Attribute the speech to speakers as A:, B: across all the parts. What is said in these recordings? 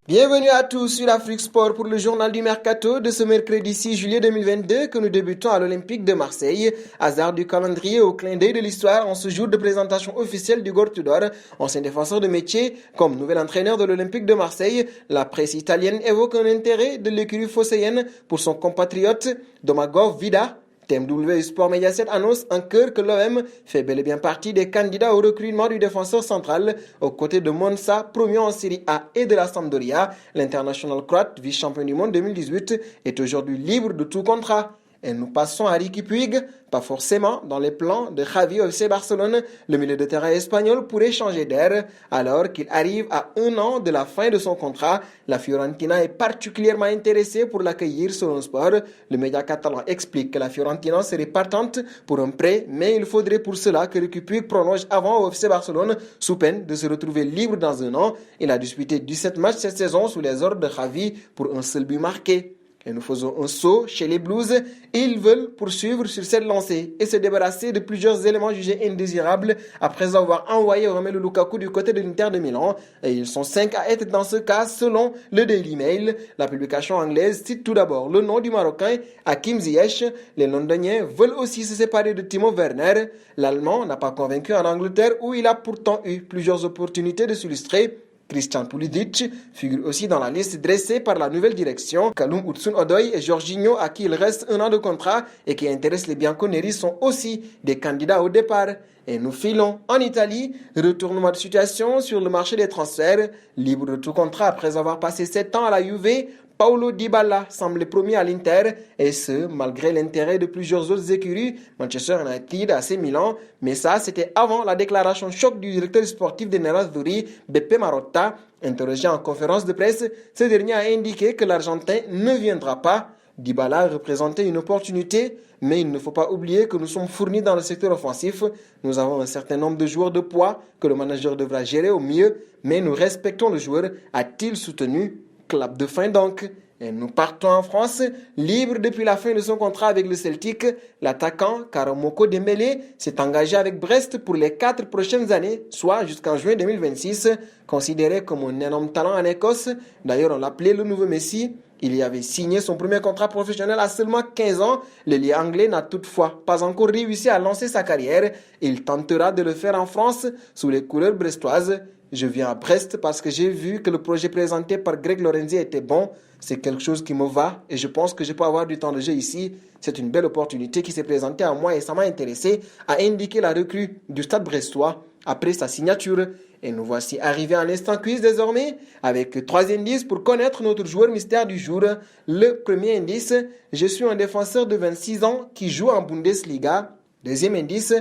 A: Bienvenue à tous sur Afrique Sport pour le journal du Mercato de ce mercredi 6 juillet 2022 que nous débutons à l'Olympique de Marseille. Hasard du calendrier au clin d'œil de l'histoire en ce jour de présentation officielle du Tudor, ancien défenseur de métier, comme nouvel entraîneur de l'Olympique de Marseille. La presse italienne évoque un intérêt de l'écurie phocéenne pour son compatriote Domagoj Vida. TMW Sport Mediaset annonce en cœur que l'OM fait bel et bien partie des candidats au recrutement du défenseur central aux côtés de Monza, premier en Série A, et de la Sampdoria. L'international croate, vice-champion du monde 2018, est aujourd'hui libre de tout contrat. Et nous passons à Riqui Puig, pas forcément dans les plans de Xavi au FC Barcelone. Le milieu de terrain espagnol pourrait changer d'air alors qu'il arrive à 1 an de la fin de son contrat. La Fiorentina est particulièrement intéressée pour l'accueillir selon Sport. Le média catalan explique que la Fiorentina serait partante pour un prêt, mais il faudrait pour cela que Riqui Puig prolonge avant au FC Barcelone sous peine de se retrouver libre dans 1 an. Il a disputé 17 matchs cette saison sous les ordres de Xavi pour un seul but marqué. Et nous faisons un saut chez les Blues. Ils veulent poursuivre sur cette lancée et se débarrasser de plusieurs éléments jugés indésirables après avoir envoyé Romelu Lukaku du côté de l'Inter de Milan. Et ils sont 5 à être dans ce cas selon le Daily Mail. La publication anglaise cite tout d'abord le nom du Marocain Hakim Ziyech. Les Londoniens veulent aussi se séparer de Timo Werner. L'Allemand n'a pas convaincu en Angleterre où il a pourtant eu plusieurs opportunités de s'illustrer. Christian Pulisic figure aussi dans la liste dressée par la nouvelle direction. Kalum Hudson-Odoi et Jorginho, à qui il reste 1 an de contrat et qui intéressent les Bianconeri, sont aussi des candidats au départ. Et nous filons en Italie, retournement de situation sur le marché des transferts. Libre de tout contrat après avoir passé 7 ans à la Juve, Paulo Dybala semble promis à l'Inter, et ce, malgré l'intérêt de plusieurs autres écuries, Manchester United, AC Milan, mais ça, c'était avant la déclaration choc du directeur sportif des Nerazzurri, Beppe Marotta. Interrogé en conférence de presse, ce dernier a indiqué que l'Argentin ne viendra pas. Dybala représentait une opportunité, mais il ne faut pas oublier que nous sommes fournis dans le secteur offensif. Nous avons un certain nombre de joueurs de poids que le manager devra gérer au mieux, mais nous respectons le joueur, a-t-il soutenu. Clap de fin donc. Et nous partons en France, libre depuis la fin de son contrat avec le Celtic. L'attaquant Karamoko Dembélé s'est engagé avec Brest pour les 4 prochaines années, soit jusqu'en juin 2026. Considéré comme un énorme talent en Écosse, d'ailleurs on l'appelait le nouveau Messi. Il y avait signé son premier contrat professionnel à seulement 15 ans. L'ailier anglais n'a toutefois pas encore réussi à lancer sa carrière. Il tentera de le faire en France sous les couleurs brestoises. Je viens à Brest parce que j'ai vu que le projet présenté par Greg Lorenzi était bon. C'est quelque chose qui me va et je pense que je peux avoir du temps de jeu ici. C'est une belle opportunité qui s'est présentée à moi et ça m'a intéressé, a indiqué la recrue du Stade brestois après sa signature. Et nous voici arrivés à l'instant quiz désormais avec 3 indices pour connaître notre joueur mystère du jour. Le premier indice, je suis un défenseur de 26 ans qui joue en Bundesliga. Deuxième indice,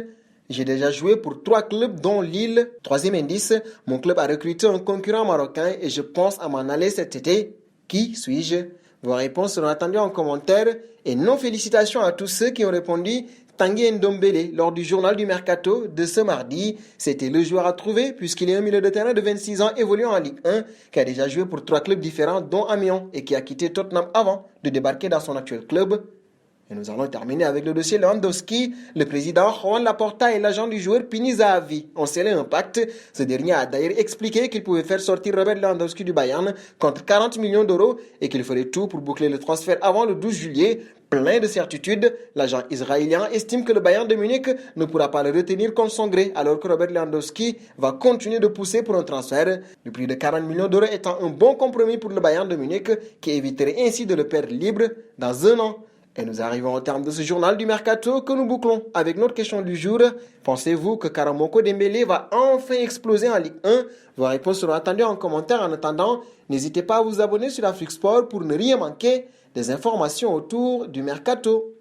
A: j'ai déjà joué pour 3 clubs dont Lille. Troisième indice, mon club a recruté un concurrent marocain et je pense à m'en aller cet été. Qui suis-je? Vos réponses seront attendues en commentaire. Et non félicitations à tous ceux qui ont répondu Tanguy Ndombele lors du journal du Mercato de ce mardi. C'était le joueur à trouver puisqu'il est un milieu de terrain de 26 ans évoluant en Ligue 1 qui a déjà joué pour 3 clubs différents dont Amiens et qui a quitté Tottenham avant de débarquer dans son actuel club. Et nous allons terminer avec le dossier Lewandowski. Le président Juan Laporta et l'agent du joueur Pini Zahavi ont scellé un pacte. Ce dernier a d'ailleurs expliqué qu'il pouvait faire sortir Robert Lewandowski du Bayern contre 40 millions d'euros et qu'il ferait tout pour boucler le transfert avant le 12 juillet. Plein de certitudes, l'agent israélien estime que le Bayern de Munich ne pourra pas le retenir contre son gré alors que Robert Lewandowski va continuer de pousser pour un transfert. Le prix de 40 millions d'euros étant un bon compromis pour le Bayern de Munich qui éviterait ainsi de le perdre libre dans 1 an. Et nous arrivons au terme de ce journal du Mercato que nous bouclons avec notre question du jour. Pensez-vous que Karamoko Dembélé va enfin exploser en Ligue 1? Vos réponses seront attendues en commentaire. En attendant, n'hésitez pas à vous abonner sur Afrique Sport pour ne rien manquer des informations autour du Mercato.